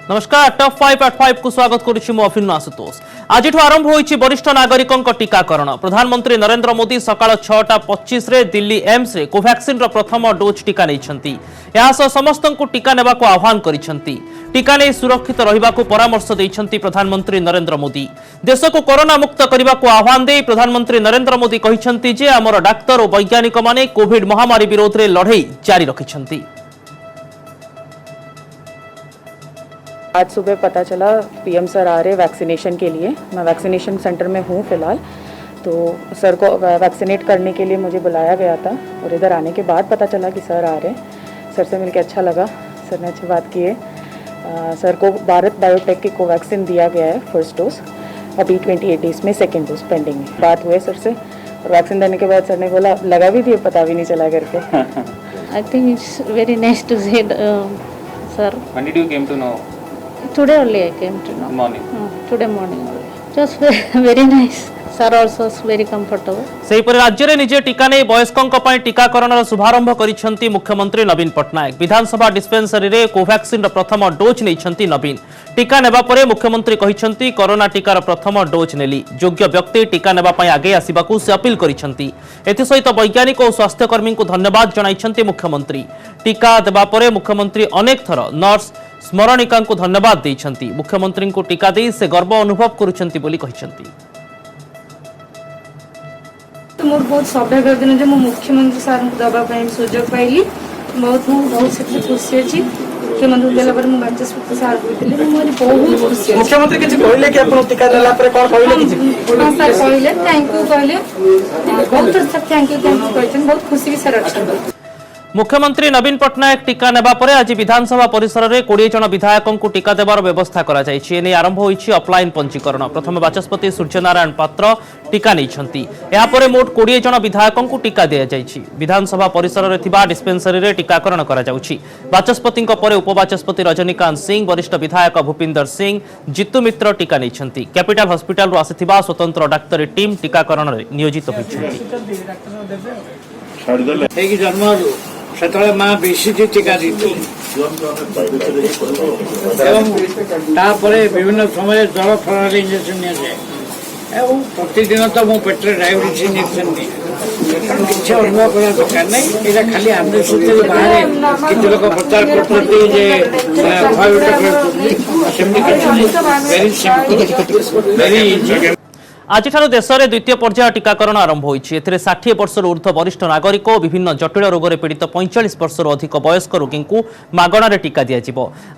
नमस्कार टॉप 5 को स्वागत करुछि मु अफिन आशुतोष। आज आरंभ होइछि वरिष्ठ नागरिकों टीकाकरण। प्रधानमंत्री नरेंद्र मोदी सकाळ 6:25 रे दिल्ली एम्स रे कोवैक्सीन रो प्रथम डोज टीका नैछंती। यासह समस्त को टीका नेबा को आह्वान करिसंती। टीका नै सुरक्षित रहिबा को परामर्श दैछंती प्रधानमंत्री नरेंद्र मोदी। देश को कोरोना मुक्त करबा को आह्वान दे प्रधानमंत्री नरेंद्र मोदी कहिसंती जे हमर डाक्टर और वैज्ञानिक माने कोविड महामारी विरोध रे लड़ाई जारी रखिसंती। आज सुबह पता चला पीएम सर आ रहे वैक्सीनेशन के लिए। मैं वैक्सीनेशन सेंटर में हूँ फ़िलहाल, तो सर को वैक्सीनेट करने के लिए मुझे बुलाया गया था और इधर आने के बाद पता चला कि सर आ रहे हैं। सर से मिलकर अच्छा लगा, सर ने अच्छी बात की है। सर को भारत बायोटेक की कोवैक्सीन दिया गया है फर्स्ट डोज, अभी 28 डेज में सेकेंड डोज पेंडिंग है। बात हुई सर से और वैक्सीन देने के बाद सर ने बोला लगा भी दिए, पता भी नहीं चला करके। I think it's very nice to say sir. When did you came to know? Today only I came to know. Morning. Today morning only. Just very nice. Sir also is very comfortable. सेहीपरि राज्य में निजे टीका नहीं वयस्कों टीकाकरण शुभारंभ करिसेंती मुख्यमंत्री नवीन पट्टनायक। विधानसभा dispensary रे कोवैक्सीन प्रथम डोज नैछंती नवीन। टीका नेबा परे मुख्यमंत्री कहिसेंती कोरोना टीकार प्रथम डोज नेली। योग्य व्यक्ति टीका नेबा पई आगे आसीबाकू से अपील करिसेंती। एथि सहित वैज्ञानिक और स्वास्थ्यकर्मी को धन्यवाद जणाइसेंती मुख्यमंत्री। टीका देबा परे मुख्यमंत्री अनेक थर नर्स स्मरणिका को धन्यवाद देइछंती। मुख्यमंत्री को टीका दे से गर्व अनुभव करुछंती बोली कहिसेंती। तो मोर बहुत सौभाग्य दिन जो मुख्यमंत्री सर को दबा सुजोग पाइली। बहुत से खुशी अच्छी मुख्यमंत्री देला पर बाचस्पति सर कहते बहुत खुशी। मुख्यमंत्री किसी कहले कि आपण टीका देला पर कोन कहले किछि? हां सर कहले थैंक यू कहले, बहुत थैंक यू कहते बहुत खुशी भी सर अच्छा। मुख्यमंत्री नवीन पट्टनायक टीका नेबा परे आज विधानसभा परिसर में 20 जन विधायकों को टीका देवार व्यवस्था करा जायछि। एने आरंभ होइछि ऑफलाइन पंजीकरण। प्रथम बाचस्पति सूर्यनारायण पात्र टीका नैछंती। या परे मोट 20 जन विधायकों को टीका दिया जायछि। विधानसभा परिसर में थिबा डिस्पेंसरी रे टीकाकरण करा जाउछि। बाचस्पति परे उपबाचस्पति रजनीकांत सिंह, वरिष्ठ विधायक भूपिंदर सिंह, जितु मित्र टीका नैछंती। कैपिटल हॉस्पिटल रो आसिथिबा स्वतंत्र डाक्तरी टीम टीकाकरण रे नियोजित होइछंती। सेतले माँ बीसीजी टीका दी विभिन्न समय जल फल इंजेक्शन प्रतिदिन तो मो पेटे डायबिटीज इंजेक्शन दी किसी अनुभव करना दरकार नहीं। ये खाली आम बाहर कि लोग प्रचार करते आज देश में द्वितीय पर्याय टीकाकरण आरंभ होइछि। एथिरे 60 वर्षर ऊर्ध्व वरिष्ठ नागरिक और विभिन्न जटिल रोग में पीड़ित 45 वर्षर अधिक वयस्क रोगी को मागणार टीका दिया।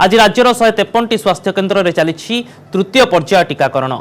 आज राज्यर 153 स्वास्थ्य केन्द्र में चली तृतीय पर्याय टीकाकरण।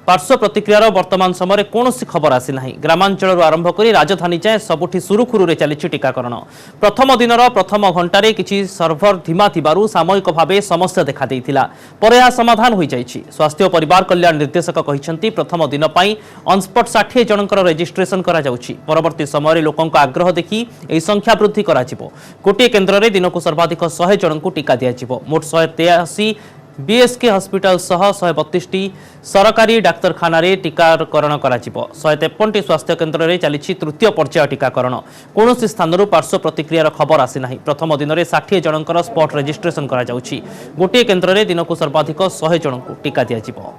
पार्श्व प्रतिक्रियार वर्तमान समय कौन खबर आसी ना। ग्रामांचल आरंभ कर राजधानी जाए सबुठी सुरुखुरु चली टीकाकरण। प्रथम दिन प्रथम घंटे किसी सर्भर धीमा थिबारु सामयिक भाव समस्या देखा देइथिला, परे यह समाधान हो जाइछि। स्वास्थ्य और परिवार कल्याण निर्देशक कहिसेंती प्रथम दिन पई ऑनस्पॉट 60 जनकर रजिस्ट्रेशन करा जाउछि। परवर्ती समय लोकों आग्रह देखि एही संख्या वृद्धि करा जिवो। गोटे केन्द्र में दिन को सर्वाधिक 100 जन को टीका दिया जिवो। मोट 183 बीएसके हॉस्पिटल सह 132 सरकारी डाक्तरखाना रे टीकाकरण करा जिवो। 153 स्वास्थ्य केन्द्र में चली तृतीय पर्याय टीकाकरण। कौन स्थान पार्श्व प्रतिक्रियार खबर आसी ना। प्रथम दिन में 60 जनकर स्पॉट रजिस्ट्रेशन करा जाउछि। गोटे केन्द्र में दिन को सर्वाधिक 100 जन को टीका दिया जिवो।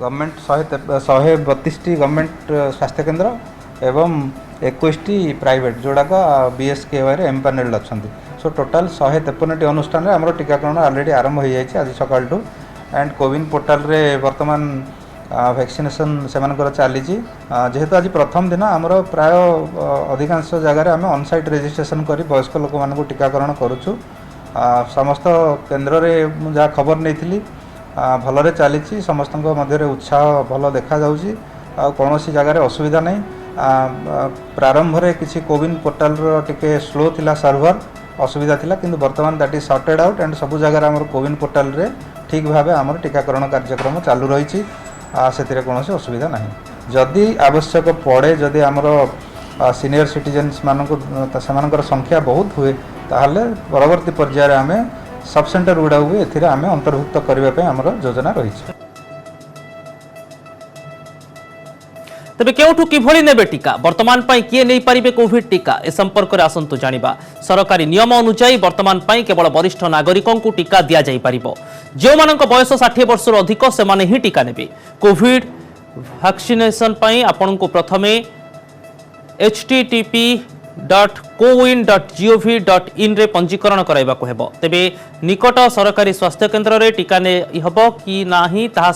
गवर्नमेंट 132 गवर्नमेंट स्वास्थ्य केन्द्र एवं 21 प्राइवेट जोड़ाक बीएसके एम्पानेल्ड अच्छा। सो टोटाल 153 अनुष्ठान में आम टीकाकरण ऑलरेडी आरंभ हो जाए आज सकाल टू। एंड कोविन पोर्टाल रे वर्तमान वैक्सीनेशन से चली जेहेतु आज प्रथम दिन आमर प्राय अधिकांश जगह आम ऑनसाइट रजिस्ट्रेशन कर वयस्क लोक मान टीकाकरण करुचु। समस्त केन्द्र में जहाँ खबर नहीं भलरे चली समस्त मध्य उत्साह भल देखा जाउछि। कौन सी जगह असुविधा नहीं। प्रारंभ में किसी कोविन पोर्टाल टिके स्लो थिला सर्भर असुविधा थिला, किंतु वर्तमान that is sorted out and सबु जगह आम कोविन पोर्टाल रे ठीक भाव आम टीकाकरण कार्यक्रम चालू रही से कौन असुविधा नहीं। जदि आवश्यक पड़े जदि आमर सीनियर सिटीजन्स मानक संख्या बहुत हुए ताहले परवर्ती पर्यायर आम सब सेंटर गुड़ा भी एथिरे आम अंतर्भुक्त करने आमर योजना रही। तेबे केउठु किभଳି नेबे टीका वर्तमान पाई किए नहीं पारिबे कोविड टीका ए संपर्क रे आसंतु जानिबा सरकारी नियम अनुसार वर्तमान पाई केवल वरिष्ठ नागरिकों को टीका दिया जाई पारिबो जो मानक बयस 60 वर्ष रु अधिक से माने ही टीका नेबे कोविड वैक्सीनेशन पाई आपन को प्रथमे http.cowin.gov.in रे पंजीकरण कराइबा को हेबो तेबे निकट सरकारी स्वास्थ्य केंद्र रे टीका ने हबो कि नाही ताहा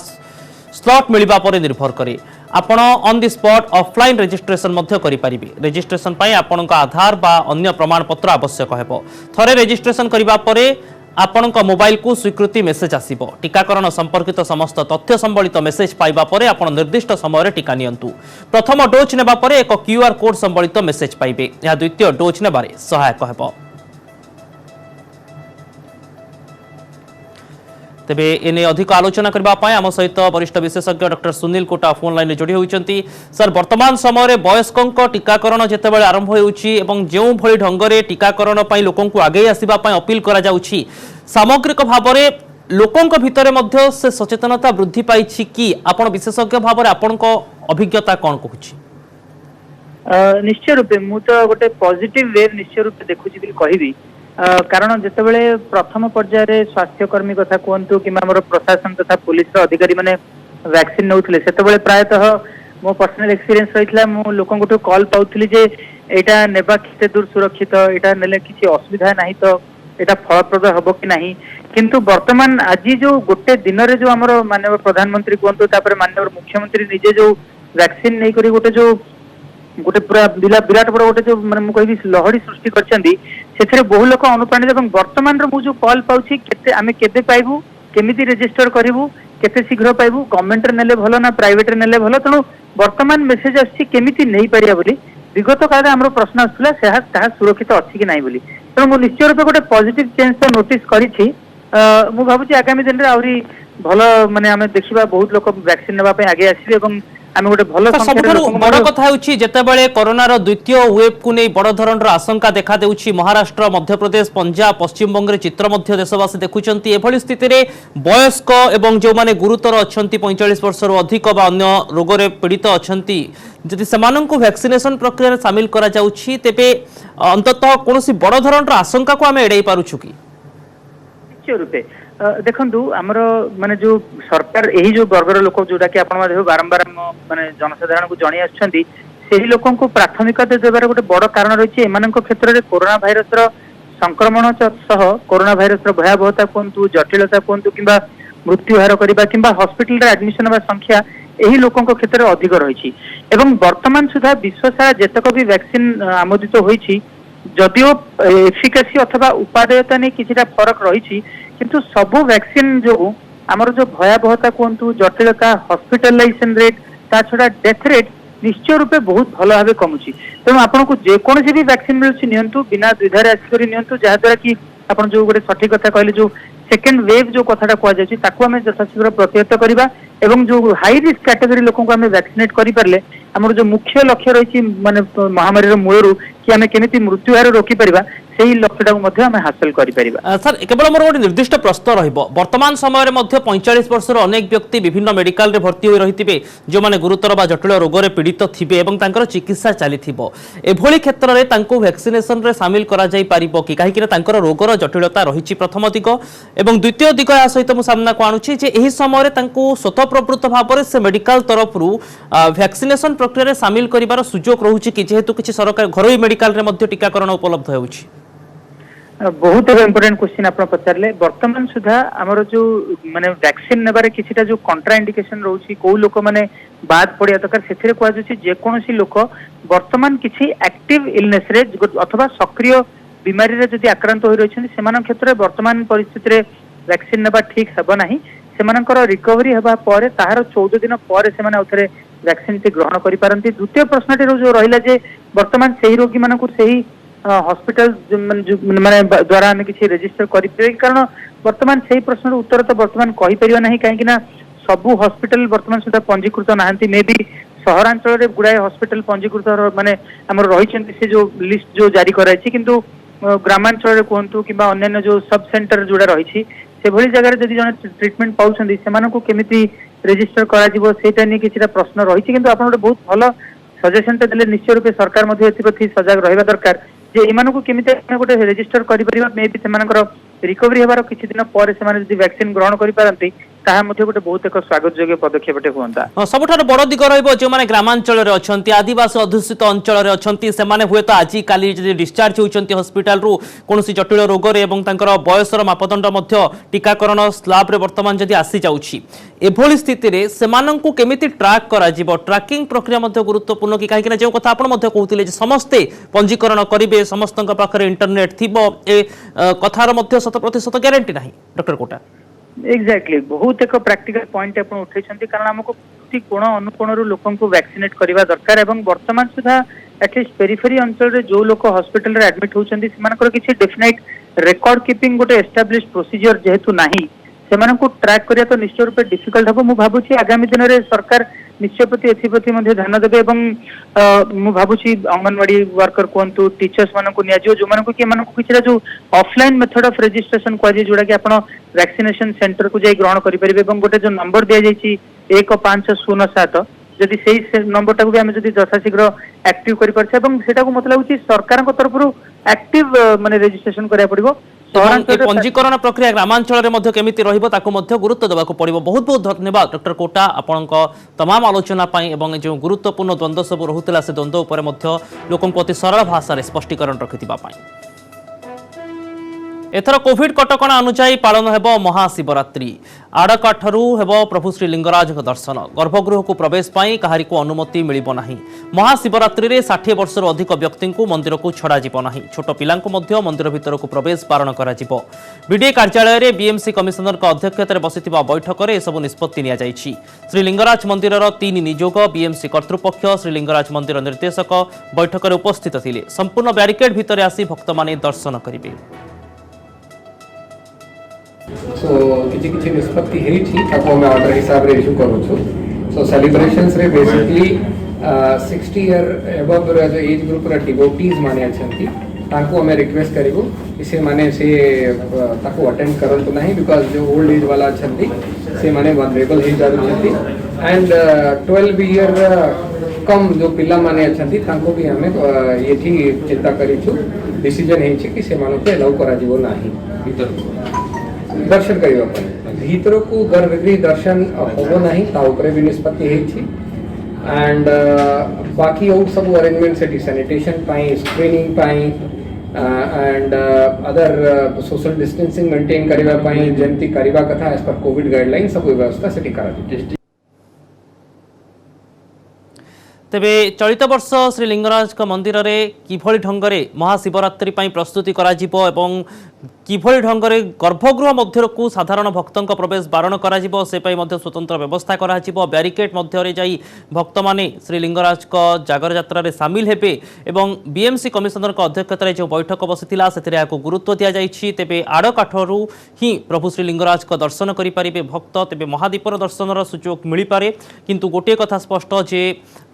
स्लॉट मिलिबा परे निर्भर करे आपण on the spot offline registration मध्य करि परिबे रजिस्ट्रेशन पई आपनका आधार बा अन्य प्रमाण पत्र आवश्यक हेबो थरे रजिस्ट्रेशन करिबा परे आपनका मोबाइल को स्वीकृति मेसेज आसीबो टीकाकरण संपर्कित समस्त तथ्य संबलित मेसेज पाइबा परे आपण निर्दिष्ट समय रे टीका नियंतु प्रथम डोज नेबा परे एक क्यूआर कोड संबलित मेसेज पाइबे या द्वितीय डोज नेबारे सहायक हेबो तेबे एने अधिक आलोचना करबा पाए आम सहित वरिष्ठ विशेषज्ञ doctor Sunil Kota phone line जोड़ी होइचंती सर वर्तमान समय रे वयस्कों टीकाकरण जेतेबेले आरंभ होउची एवं जेउ भली ढंगरे टीकाकरण पई लोकों को आगे आसीबा पई अपील करा जाउची सामग्रिक भाबरे लोकों भितरे मध्य से सचेतनता वृद्धि पाइछि कि आपण विशेषज्ञ भाबरे आपनको अभिज्ञता कोन कहूची निश्चय रूपे मु तो गोटे पॉजिटिव वेव निश्चय रूपे देखुची बिल कहिबी कारण जितेबाला प्रथम पर्यायर स्वास्थ्यकर्मी कथा कहतु कि प्रशासन तथा पुलिस अधिकारी मैंने वैक्सीन नौले से प्रायतः मो पर्सनल एक्सपीरियंस रही मु लोक कॉल पाऊली जे एटा नेबा केते दूर सुरक्षित एटा नेले किसी असुविधा नहीं तो एटा फलप्रद हम कि नहीं किंतु वर्तमान आज जो गोटे दिन रे जो आमर माननीय प्रधानमंत्री कहतु माननीय मुख्यमंत्री निजे जो वैक्सीन नहीं करी गोटे जो गोटे पूरा विराट बड़ गोटे जो मैं कहि लहड़ी सृष्टि करछंदी सेथरे बहु लोक अनुप्राणित एवं वर्तमान रो मु जो कॉल पाउछि केते आमे केते पाइबु केमिति रजिस्टर करिवु केते शीघ्र पाइबु गवर्नमेंट रे नेले भलो ना प्राइवेट रे नेले भलो तनो वर्तमान मेसेज आछि केमिति नै परिया बोली विगत काल हमरो प्रश्न आछला सेहा ताहा सुरक्षित अछि कि नै बोली तनो मु निश्चय रूपे गोटे पॉजिटिव चेंज तो नोटिस करिछि मु भाबुछि आगामी दिन रे आउरी भलो माने आमे देखिबा बहुत लोक वैक्सीन नेबा पे आगे आसीबे एवं बड़ कथा होछि जेतेबेले कोरोनार द्वितीय वेव को नहीं बड़ धरणर आशंका देखा देउछि महाराष्ट्र मध्य प्रदेश पंजाब पश्चिम बंग रे चित्र मध्य देशवासी देखुचंती एभली स्थिति रे वयस्क एवं जो माने गुरुतर अछंती 45 वर्ष रो अधिक बा अन्य रोग रे पीड़ित अछंती जदि समान को वैक्सीनेशन प्रक्रिया शामिल करा जाउछि तेबे अंततः कोनोसी बड़ धरणर आशंका को आमे एडै पारुछु कि निश्चय रूपे देखु आमर माने जो सरकार यही जो वर्गर लोक जोटा कि बारंबार माने जनसाधारण को जणी आछंती सेही लोकों को प्राथमिकता देबार गोटे बड़ कारण रही एमानक क्षेत्र में कोरोना भाइरस संक्रमण सह कोरोना भाइरस भयावहता कहतु जटिलता कहतु कि मृत्यु हार करवा कि हॉस्पिटल एडमिशन होगा संख्या यही लोकों क्षेत्र में अधिक रही वर्तमान सुधा विश्व सारा जेतक भी वैक्सीन आमोदित होईछि जदिओ एफिकासी अथवा उपादेयता नहीं किछिटा फरक रही किंतु सबु वैक्सीन जो आमर जो भयावहता कहतु जटिलता हॉस्पिटलाइजेशन रेट ता छड़ा डेथ रेट निश्चय रूपे बहुत भल भाव कमुची तेणु आपन को जेकोसी भी वैक्सीन मिलुछि नियंतु बिना द्विधारे आसिकरी नियंतु जहाद्वारा कि आपन जो गोटे सठिक कथा कहले जो सेकेंड वेव जो कथाटा कह जाय ताकू आमे यथाशीघ्र प्रतिहत करबा एवं जो हाई रिस्क कैटेगरी लोकों को आमे वैक्सीनेट करि परले हमर जो मुख्य लक्ष्य रही माने महामारी रो मूलरू कि आमे केमिति मृत्यु हार रोकी परिबा सेही लक्ष्यटा को आमे हासिल करि परिबा सर केवल मोर गोटे निर्दिष्ट प्रश्न रहिबो वर्तमान समय रे मध्य 45 वर्ष रो अनेक व्यक्ति विभिन्न मेडिकल रे भर्ती होई रहितिबे जो माने गुरुतर बा जटिल रोग रे पीड़ित थिबे एवं तांकर चिकित्सा चलिथिबो एभली क्षेत्र रे तांको वैक्सीनेशन रे शामिल करा जाई पारिबो कि काहे कि तांकर रोगर जटिलता रहिछि प्रथम दिग एवं द्वितीय दिग या सहित मु सामना को आणुछि जे एही समय रे तांको स्वतःप्रवृत्त भाव रे से मेडिकल तरफ रु वैक्सीनेशन प्रक्रिया रे शामिल करिवार सुजोग रहुछि कि जेहेतु किछि सरकार घरोई मेडिकल रे मध्य टीकाकरण उपलब्ध होउछि बहुत इम्पोर्टेंट क्वेश्चन आप पचारे वर्तमान सुधा आमर जो माने वैक्सीन नेबारे किछिटा जो कंट्राइंडिकेशन रोची को लोक माने बाद पड़िया दरकार सेथिरे कहै जे जेकोसी लोक वर्तमान किछि एक्टिव इलनेस रे अथवा सक्रिय बीमारी रे जदि आक्रांत होई रहिछन सेमान क्षेत्र रे वर्तमान परिस्थिति रे वैक्सीन नेबा ठीक हेबो नाही सेमानकर रिकवरी हेबा परे ताहार 14 दिन परे सेमाने उथरे वैक्सीन टी ग्रहण करि पारंती द्वितीय प्रश्नटी जो रहिला जे वर्तमान सेही रोगी मानकु सेही हॉस्पिटल माने द्वारा आम किसी रजिस्टर कर कारण वर्तमान से प्रश्न उत्तर तो वर्तमान कही परिबा नहीं कहीं ना सबू हॉस्पिटल वर्तमान सुधा पंजीकृत नहांती मे भी सहरांचल रे गुड़ाए हॉस्पिटल पंजीकृत माने हमर रहिछन्ती से जो लिस्ट जो जारी कराइछि किंतु ग्रामांचल रे कहंतु किबा अन्य जो सब सेंटर जोड़ा रही से भली जगह जदि जने ट्रीटमेंट पाउछन्ती सेमानकु केमिति रेजिस्टर करा जिवो सेटा नि किछिटा प्रश्न रहिछि किंतु आपण गोटे बहुत भलो सजेशन ते देले निश्चय रूपे सरकार मध्ये एथिप्रति सजग रहबा दरकार जे एमानकु केमिति गोटे रेजिस्टर करि परिबा मे बि सेमानकर रिकवरी हेबार किछि दिन पर सेमाने जदि वैक्सीन ग्रहण करि पारंती ताहा मध्ये गोटे बहुत एक स्वागत योग्य पदक्षेपटे हुअंता। सबुठार बड़ दिग रहिबो जे माने ग्रामांचल रे अछंती आदिवासी अध्युषित अंचल रे अछंती सेमाने हुए तो आज काली जदि डिस्चार्ज होउचंती हॉस्पिटल रु कोनोसी जटिल रोग रे एवं तांकर बयसर मापदंड मध्ये टीकाकरण स्लैब रे वर्तमान जदि आसी जाउची एभली स्थिति रे सेमानंकु केमिति ट्रैक करा जिवो ट्रैकिंग प्रक्रिया मध्ये गुरुत्वपूर्ण कि काहे कि जे कथा आपण मध्ये कहउतिले जे समस्ते पंजीकरण करिवे समस्तक पाखरे इंटरनेट थिबो ए कथार मध्ये 100% ग्यारंटी नाही डॉक्टर कोटा एक्जाक्टली बहुत एक प्रैक्टिकल पॉइंट आपण उठैछन्ती कारण हमको प्रति कोण अनुकोण रु लोकन को वैक्सीनेट करबा दरकार एवं वर्तमान सुधा एटलीस्ट पेरिफेरी अंचल रे जो लोक हॉस्पिटल रे एडमिट होउछन्ती सेमानकर किछि डेफिनाइट रेकॉर्ड कीपिंग गोटे एस्टैब्लिश्ड प्रोसीजर जेहेतु नाही सेमानकु ट्रैक करिया तो निश्चय रूपे डिफिकल्ट हबो मु भाबुछि आगामी दिन रे सरकार निश्चय प्रति एथिप्रति मध्ये ध्यान देबे एवं मु भाबुछि अंगनवाड़ी वर्कर कोंतु टीचर्स मानकु नियाजियो जो मानकु कि मानकु किछरा जो offline method of registration quasi जोडा कि आपण वैक्सीनेशन सेंटर को जाई ग्रहण करि परिबे एवं गोटे जो नंबर दिया जायछि 1507 जदि सेही नंबर टाको भी हम जदि यथाशीघ्र एक्टिव करि परछे एवं सेटा को मतलब होछि सरकार को तरफ रु एक्टिव माने रजिस्ट्रेशन करिया पड़िबो पंजीकरण प्रक्रिया ग्रामांचल मध्ये केमिति रहिबो ताको मध्ये गुरुत्व देबाको पड़िबो। बहुत बहुत धन्यवाद डॉक्टर कोटा आपनक तमाम आलोचना पाई एवं जो गुरुत्वपूर्ण द्वंद्व सब रहुतला से द्वंद्व ऊपर मध्ये लोकन अति सरल भाषा रे स्पष्टीकरण रखितिबा पाई। एथर कोविड कटकणा अनुसार पालन हेबो महाशिवरात्रि आड़काठरू हेबो प्रभु श्री लिंगराज दर्शन गर्भगृह को प्रवेश पाई कहारी को अनुमति मिलिबो नाही। महाशिवरात्रि रे 60 वर्षर अधिक व्यक्ति को मंदिर को छड़ा जिबो नाही। छोट पिलांको मध्य मंदिर भितर को प्रवेश बारण करा जिबो। बीडीए कार्यालय रे बीएमसी कमिशनर का अध्यक्षता रे बसिथिबा बैठक रे सब निष्पत्ति निया जायछि। श्री लिंगराज मंदिर रो 3 नियोग बीएमसी कर्तृपक्ष श्री लिंगराज मंदिर निर्देशक बैठक रे उपस्थित थिले। संपूर्ण बैरिकेड भितर आसी भक्त माने दर्शन करिवे। सो किछि निष्पत्ति हेछि ताको हम ऑर्डर हिसाब रे इशू करू छु। सो सेलिब्रेशंस रे बेसिकली 60 ईयर अबव जो एज ग्रुप रे डिवोटीज माने अछंती ताको हम रिक्वेस्ट करिवो इसे माने से ताको अटेंड करंतु नाही बिकॉज़ जो ओल्ड एज वाला अछंती से माने वनरेबल हे जादु छंती एंड 12 ईयर कम जो पिला माने अछंती ताको भी हमें एठी चिंता करिछु डिसीजन हेछि कि से मानो के अलाउ करा जिवो नाही दर्शन करिवा भीतर को गर्भगृह दर्शन होबो नहीं ता ऊपर भी निष्पत्ति हेछि एंड बाकी और सब अरेंजमेंट से सैनिटेशन पाई स्क्रीनिंग पाई and other social distancing maintain करिवा पाई जेंति करिवा कथा एज पर कोविड गाइडलाइन सब व्यवस्था सेठी करा। तेबे चलित वर्ष श्री लिंगराज मंदिर रे किभली ढंगरे महाशिवरात्रि पाई प्रस्तुति करा जिवो एवं किभली ढंगरे गर्भगृह मध्य को साधारण भक्तों प्रवेश बारण करा जिवो से पाई मध्य स्वतंत्र व्यवस्था करा जिवो। बैरिकेड मध्य रे जाई भक्त माने श्री लिंगराज जागर यात्रा रे शामिल हेबे एवं बीएमसी कमिशनर का अध्यक्षता रे जो बैठक बसिथिला सेतिरे आको गुरुत्व दिया जायछि। तेबे आड़काठरू ही प्रभु श्री लिंगराज को दर्शन करि परिबे भक्त। तेबे महादीपर दर्शनर सुयोग मिली पारे किंतु गोटे कथा स्पष्ट जे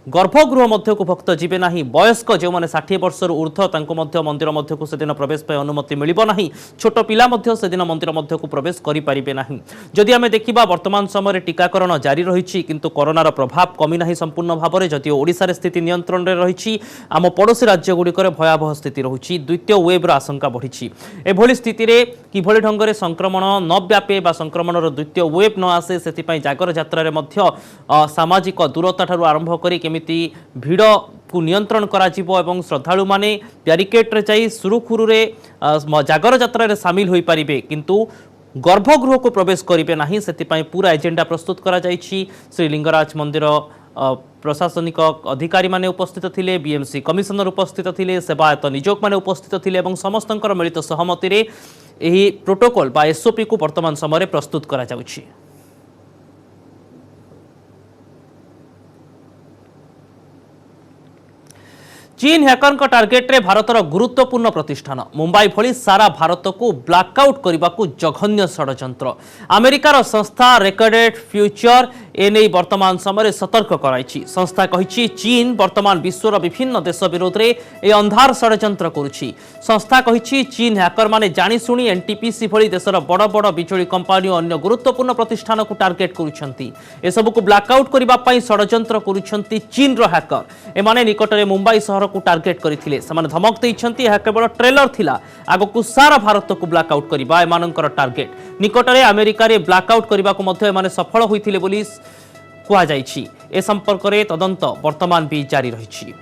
गर्भगृह मध्य को भक्त जीवे नाही। वयस्क जो माने 60 वर्षर ऊर्ध्व तांको मध्य मंदिर मध्य को सेदिन प्रवेश पाई अनुमति मिलिबो नाही। छोट पिला मध्य सेदिन मंदिर मध्य को प्रवेश करि परिबे नाही। जदि आमे देखिबा वर्तमान समय टीकाकरण जारी रहिछि किंतु कोरोनार प्रभाव कमी नाही संपूर्ण भाव में। जदि ओडिसा रे स्थिति नियंत्रण रे रहिछि आम पड़ोसी राज्य गुड़िकर भयावह स्थिति रहुछि। द्वितीय वेब आशंका बढ़िछि। एभली स्थिति रे किभली ढंगरे संक्रमण न व्यापे बा संक्रमणर द्वितीय वेब न आसे सेति जागर यात्रा रे मध्य सामाजिक दूरता ठारू आरंभ करी भिड़ को नियंत्रण करा जिवो एवं श्रद्धालु माने बैरिकेड रे जाई सुरुखुरु रे जागर यात्रा रे शामिल होई परिबे किंतु गर्भगृह को प्रवेश करिबे नाही। सेति पई पूरा एजेंडा प्रस्तुत करा जायछि। श्री लिंगराज मंदिर प्रशासनिक अधिकारी माने उपस्थित थिले, बीएमसी कमिशनर उपस्थित थिले, सेवायत नियोग माने उपस्थित थिले एवं समस्तंकर मिलित सहमति रे एही प्रोटोकॉल बा एसओपी को वर्तमान समय रे प्रस्तुत करा जाउछि। चीन हैकर का टार्गेट रे भारतर गुरुत्वपूर्ण प्रतिष्ठान मुंबई भली सारा भारत को ब्लैकआउट करने को जघन्य षड्यंत्र। अमेरिकार संस्था रेकर्डेड फ्यूचर एने वर्तमान समय सतर्क कराई। संस्था कही चीन वर्तमान विश्वर विभिन्न देश विरोध में ए अंधार षड्यंत्र करुछि। संस्था कही चीन हैकर माने जानिशुणी एनटीपीसी भली देशर बड़ बड़ बिजुली कंपानी और अन्य गुरुत्वपूर्ण प्रतिष्ठान को टार्गेट करुछंती। ए सब को ब्लैकआउट करबा पई षड्यंत्र करुछंती चीन रो हैकर। एमाने निकटरे मुंबई शहर को टार्गेट करथिले। समान धमक दैछंती यह केवल ट्रेलर थिला, आगकू सारा भारत को ब्लैकआउट करबा एमानकर टार्गेट। निकटरे अमेरिका रे ब्लैकआउट करबा को मध्य एमाने सफल होइथिले बोली कुआ जाइछि। ए संपर्क रे तदंत वर्तमान भी जारी रहिछि।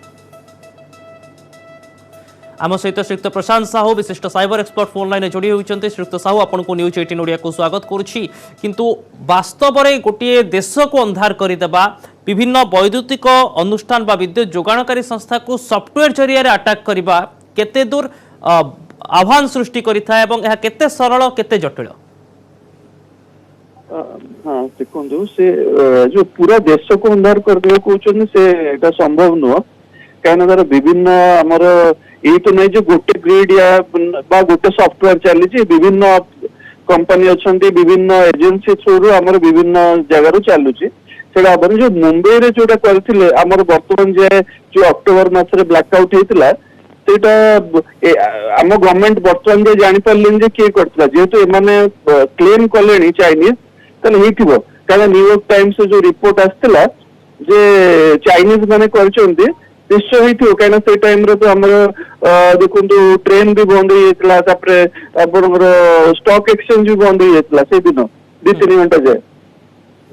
आम सहित श्रीयुक्त प्रशांत साहू विशिष्ट साइबर एक्सपर्ट फोन लाइन जोड़ी होती। श्रीयुक्त साहू आपको न्यूज 18 ओडिया को स्वागत करुच्ची। किंतु वास्तव में गोटे देश को अंधार करदेवा विभिन्न वैद्युतिक अनुष्ठान बा विद्युत जोगाणकारी संस्था को सॉफ्टवेयर जरिया अटैक करने केते दूर आह्वान सृष्टि करिथा एवं यह केते सरल केते जटिल? हाँ देखो से जो पूरा देश को अंधार करदे कहते से एटा संभव नुह कहीं तार विभिन्न आमर ये तो नहीं जो गोटे ग्रिड या बा गोटे सॉफ्टवेयर चली विभिन्न कंपनी अच्छा विभिन्न एजेंसी थ्रू आमर विभिन्न जगार चलुची सेटा जो मुंबई रे जोटा करथिले आमर वर्तमान जाए जो अक्टोबर मास रे ब्लैकआउट हेतिला सेटा आम गवर्नमेंट वर्तमान जाए जानि पारलेन जे के करथिला जेहेतु एमाने क्लेम कलेनी चाइनीज तले हेतिबो कारण न्यूयॉर्क टाइम्स जो रिपोर्ट आस्थिला जे चाइनीज माने करचोंती निश्चय होइथिबो कारण से टाइम रे तो हमर देखंतु ट्रेन भी बंद होइतला तापरे आपनकर स्टॉक एक्सचेंज भी बंद होइतला से दिन 2-3 घंटा जाए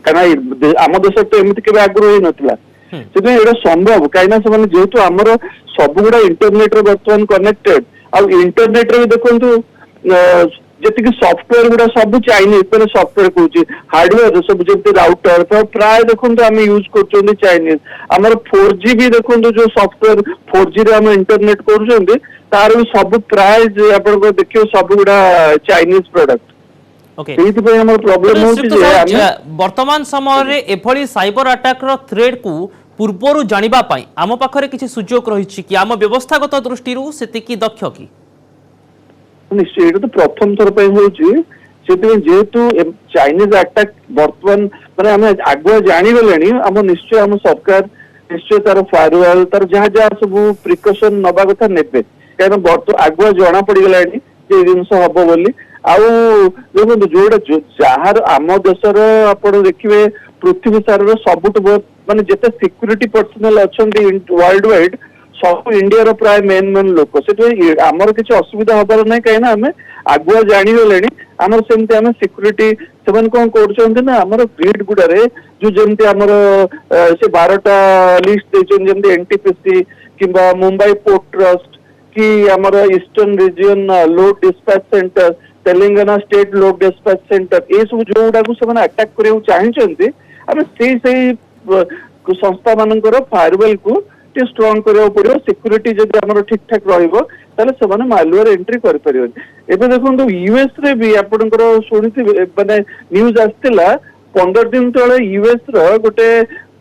कारण आम देश तो एमती केबे आग्रह होई नथिला से एटा संभव कारण से जेहेतु आमर सब गुड़ा इंटरनेट रे वर्तमान कनेक्टेड आ इंटरनेट रे भी देखंतु जेतिक सॉफ्टवेयर गुड़ा सब चाइनीज मैंने सॉफ्टवेयर कहूँ हार्डवेयर सब जमी राउटर तो प्राय देखो आम यूज कर चाइनीज आमर 4G भी देखो जो सॉफ्टवेयर 4G रे आम इंटरनेट कर तार भी सब प्राय आप देखिए सब गुड़ा चाइनीज प्रोडक्ट वर्तमान समय एभली साइबर अटैक रो थ्रेड को पूर्वरु जानिबा पई आम पाखरे किछि सुजोग रहिछि कि आम व्यवस्थागत दृष्टि सेतिकी दक्ष कि निश्चय ये तो प्रथम थर जेहेतु चाइनीज अटैक बर्तमान माने आम आगुआ जानीगले आम निश्चय आम सरकार निश्चय तार फायरवाल तार जहाँ जहाँ सब प्रिकसन नवा कथा नेबे कहीं आगुआ जना पड़गला जिन हम बोली देखो जोटा जार आम देशर आप देखिए पृथ्वी सार सबुठ बहुत माने जिते सिक्यूरीटी पर्सनल अच्छा वर्ल्ड वाइड सब इंडिया प्राय मेन मेन लोक से आमर किसी असुविधा हबार ना कहीं आम आगुआ जानीगले आमर सेमती आम सिक्यूरीटी से कौन कर आमर ग्रिड गुड़े जो जमती आमर से 12टा लिस्ट देते एनटीपीसी किंबा मुंबई पोर्ट ट्रस्ट कि आमर eastern region load dispatch centre Telangana state load dispatch centre ये सब जो गुड़ा से अटैक करने चाहते आम से संस्था मानकर फायरवेल को स्ट्रंग करा पड़ो सिक्यूरीटी जब आम ठीक ठाक रही मालवेयर एंट्री करें देखो यूएस रे भी आपंकर शुणी माने न्यूज आसला 15 दिन तले यूएस रोटे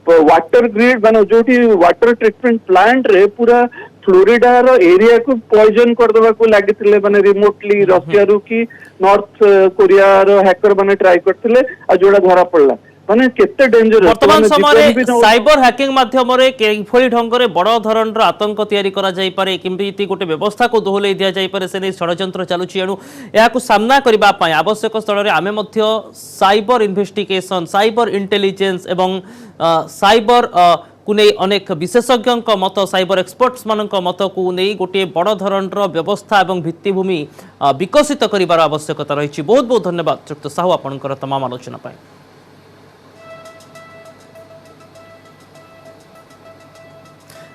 वाटर ग्रिड मान जो वाटर ट्रिटमेंट प्लांट रे पूरा फ्लोरिडा रो एरिया को पॉइजन करदे को लगी माने रिमोटली रशिया रु कि नॉर्थ कोरिया रो हैकर माने ट्राई करथिले आ जोड़ा धरा पड़ला माने केते डेंजर वर्तमान समय साइबर हैकिंग माध्यम रे केफोली ढंग रे बड़ धरण रो आतंक तयारी करा जाई पारे किंतु गोटे व्यवस्था को दोहले दिया जाई पारे से नै षड्यंत्र चालुची एणु या को सामना करबा पई आवश्यक स्थल रे आमे मध्य साइबर इन्वेस्टिगेशन साइबर इंटेलिजेंस एवं साइबर को नहीं अनेक विशेषज्ञ मत साइबर एक्सपर्ट्स मान मत को नहीं गोटे बड़ धरण व्यवस्था और भित्तिभूमि विकसित कर आवश्यकता रही। बहुत बहुत धन्यवाद श्रीयुक्त साहू आपंकर तमाम आलोचना पाई।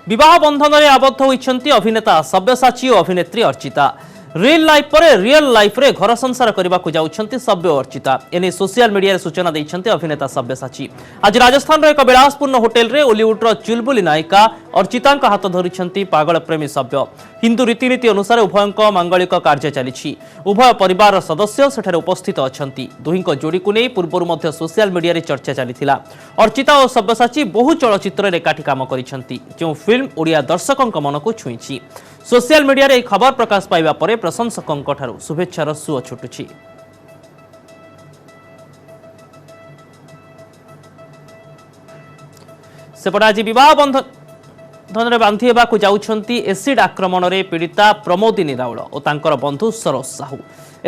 विवाह बंधन में आबद्ध होइछंती अभिनेता सब्यसाची और अभिनेत्री अर्चिता। रियल लाइफ पर रियल लाइफ रे घर संसार करने को जाउछंती सब्य और अर्चिता एने सोशल मीडिया रे सूचना दैछंती अभिनेता सब्यसाची। आज राजस्थान रो एक विलासपूर्ण होटेल रे ओलीवुड रो चुलबुली नायिका अर्चिता हाथ धरिछंती पागल प्रेमी सब्य। हिंदू रीतिनीति अनुसार उभयଙ୍କ मांगलिक कार्य चली उभय परिवार सदस्य सेठारे उपस्थित अछंती। दुहिंक जोड़ी को नहीं पूर्व मध्य सोशल मीडिया रे चर्चा चलीथिला। अर्चिता और सब्यसाची बहु चलचित्र रे एकाठी काम करिछंती जो फिल्म ओडिया दर्शकଙ୍କ मन को छुईछि। सोशल मीडिया रे खबर प्रकाश पाइबा परे प्रशंसकଙ୍କ ठारू शुभेच्छार सुଅ छुटुछि। सेपटे आज बह बंधन बांधि होगा जाउछंती एसिड आक्रमण में पीड़िता प्रमोदिनी राउल और तांकर बंधु सरोज साहू।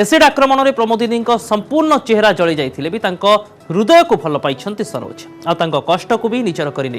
एसिड आक्रमण में प्रमोदिनी संपूर्ण चेहरा जली जाइथिले भी तांको हृदय को भल पाई सरोज आ तांको कष्ट को भी निजर कर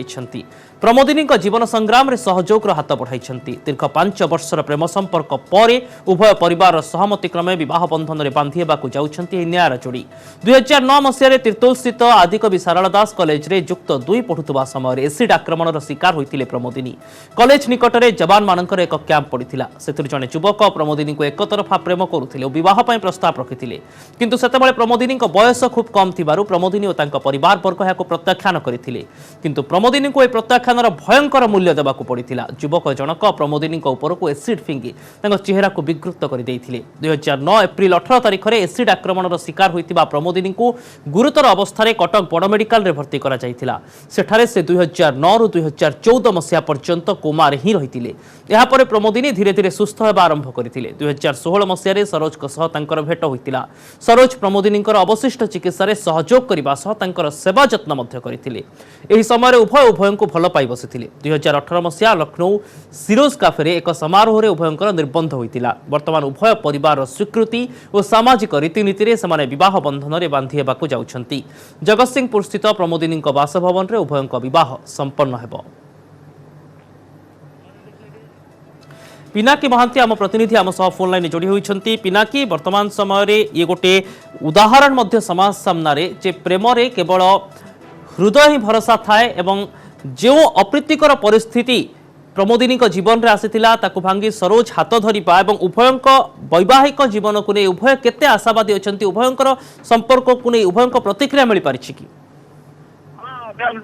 प्रमोदिनी जीवन संग्राम में सहयोग हाथ बढ़ाई दीर्घ 5 वर्षर प्रेम संपर्क पर उभय परिवार सहमति क्रमे बह बंधन में बांधि होगा जाउछंती न्यायर जोड़ी। 2009 मसीह तीर्तोल स्थित आदिकवि सारला दास कॉलेज रे युक्त 2 पढ़ुवा समय एसिड आक्रमण शिकार होते प्रमोदिनी। कॉलेज निकट में जवान मानकर एक कैंप पड़ा से जड़े युवक प्रमोदिनी को एक तरफा प्रेम करुले और विवाह प्रस्ताव रखिते किंतु सेतेबेले प्रमोदिनी बयस खूब कम थिबारु प्रमोदिनी और तांका परिवार वर्ग यहाँ प्रत्याख्यान करथिले किंतु प्रमोदिनी को प्रत्याख्यानर भयंकर मूल्य देवाक पड़िथिला। युवक जनक प्रमोदिनी उपरकू एसिड फिंगी चेहरा को विकृत कर देइथिले। 2009 एप्रिल 18 तारिख में एसिड आक्रमण शिकार होइतिबा प्रमोदिनी को गुरुतर अवस्था कटक बड़ मेडिकल रे भर्ती करा जाइथिला। सेठारे से 2009 रु 2014 मसीहा पर्यंत कोमार ही रहिथिले। एहा परे प्रमोदिनी धीरे धीरे सुस्थ होबा आरंभ करथिले। 2016 मसीह सरोज भेट होइतिला। सरोज प्रमोदिनी अवशिष्ट चिकित्सा सहयोग करने सेवा जत्न करथिले। एही समय उभय को भल पाई बसिथिले। 2018 मसीहा लखनऊ सिरोज काफे एक समारोह में उभयंकर निर्बंध होइतिला। वर्तमान उभय परिवार स्वीकृति और सामाजिक रीतिनीति से विवाह बंधन में बांधि होगा जाउछंती। जगतसिंहपुर स्थित प्रमोदिनी बासभवन में उभयंक विवाह संपन्न हेबो। पिनाकी महांती आम प्रतिनिधि आम सह फोन लाइन जोड़ी होती। पिनाकी वर्तमान समय ये गोटे उदाहरण मध्य समाज सामने जे प्रेम रे केवल हृदय ही भरोसा थाए एवं जो अप्रीतिकर परिस्थिति प्रमोदिनी जीवन में आसीथिला ताकू भांगी सरोज हाथ धरिबा एवं उभयंक वैवाहिक जीवन को नहीं उभय केते आशावादी अछंती उभयंकर संपर्क को नहीं उभयंक प्रतिक्रिया मिल पारिछि कि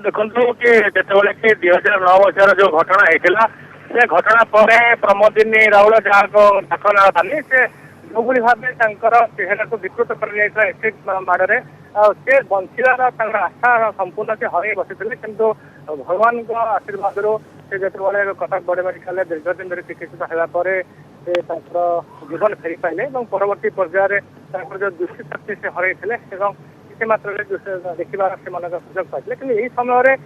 देखो कि जेतेबेले कि 2009 मसीहार जो घटना होता से घटना पर प्रमोदिनी राउल जहाँ को दाखल थाली से जो भाव चेहरा को विकृत कर एसिड माड़े से बंचार आशा संपूर्ण से हर बसी किंतु भगवान आशीर्वाद से जो कटक बड़ मेडिकल दीर्घ दिन धरी चिकित्सित होगापर से जीवन फेरी पाइले परवर्ती पर्यायर जो दृष्टि शक्ति से हर किसी मात्र देखा सुजोग पाइले कि यही समय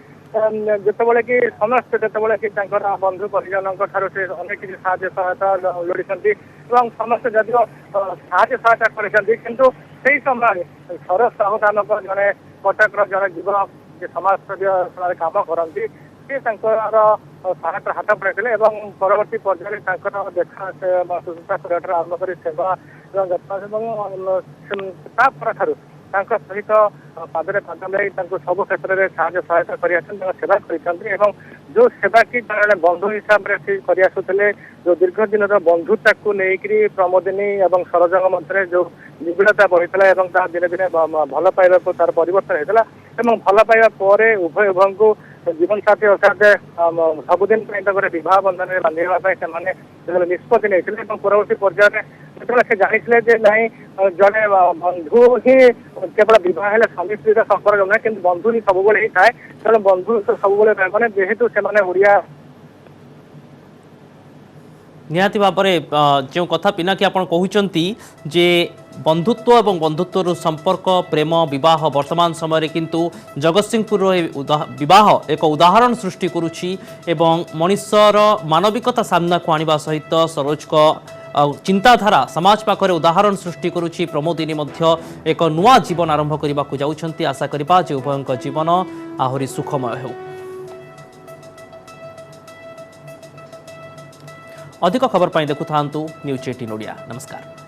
जितेबाला कि समस्त जितेबाला कि बंधु परिजन से अनेक किसी साहाय्य सहायता लोड़ी समस्त जदिव साहाय्य सहायता करूँ से समय सरोज साहू नामक जड़े कटक जड़े युवक समाज सेवा काम करती सी सहायता हाथ बढ़ाई परवर्ती पर्यायर देखा शुश्रूषा करने आरंभ कर सेवा जत्न सहित पादरे पाद लगे सब क्षेत्र में साहाय्य सहायता कर सेवा कर जो सेवा कि जड़े बंधु हिसाब से करते जो दीर्घ दिन बंधुता को लेकर प्रमोदिनी और सरोज मध्य जो निबिड़ता बढ़ीला दिन दिन भल पाइबा तार परिवर्तन होता भल पाइबा उभय उभय को जीवन साथी अर्थात सबुदिन बह बंधन में बांधे से निष्पत्ति नहीं परवर्ती पर्यायर जो से जानी ना जड़े बंधु ही केवल बह स्वामी स्त्री संपर्क ना कि बंधु ही सब ही थाए तेणु बंधु सब मैंने जेहेतु से ओडिया निहाती भाव जो कथा पिनाकी आपण कहउचंती जे बंधुत्व और बंधुत्वर संपर्क प्रेम विवाह वर्तमान समय किंतु जगतसिंहपुर विवाह एक उदाहरण सृष्टि करुछि एवं मनुष्यर मानविकता सामना को आनिबा सहित सरोज को चिंताधारा समाज पाखरे उदाहरण सृष्टि करुछि। प्रमोदिनी मध्य एक नुआ जीवन आरंभ करने को जाउछंती। आशा करिबा जे उभयंक जीवन आहुरी सुखमय हो। अधिक खबर पाई देखु थांतु न्यूज 18 ओडिया। नमस्कार।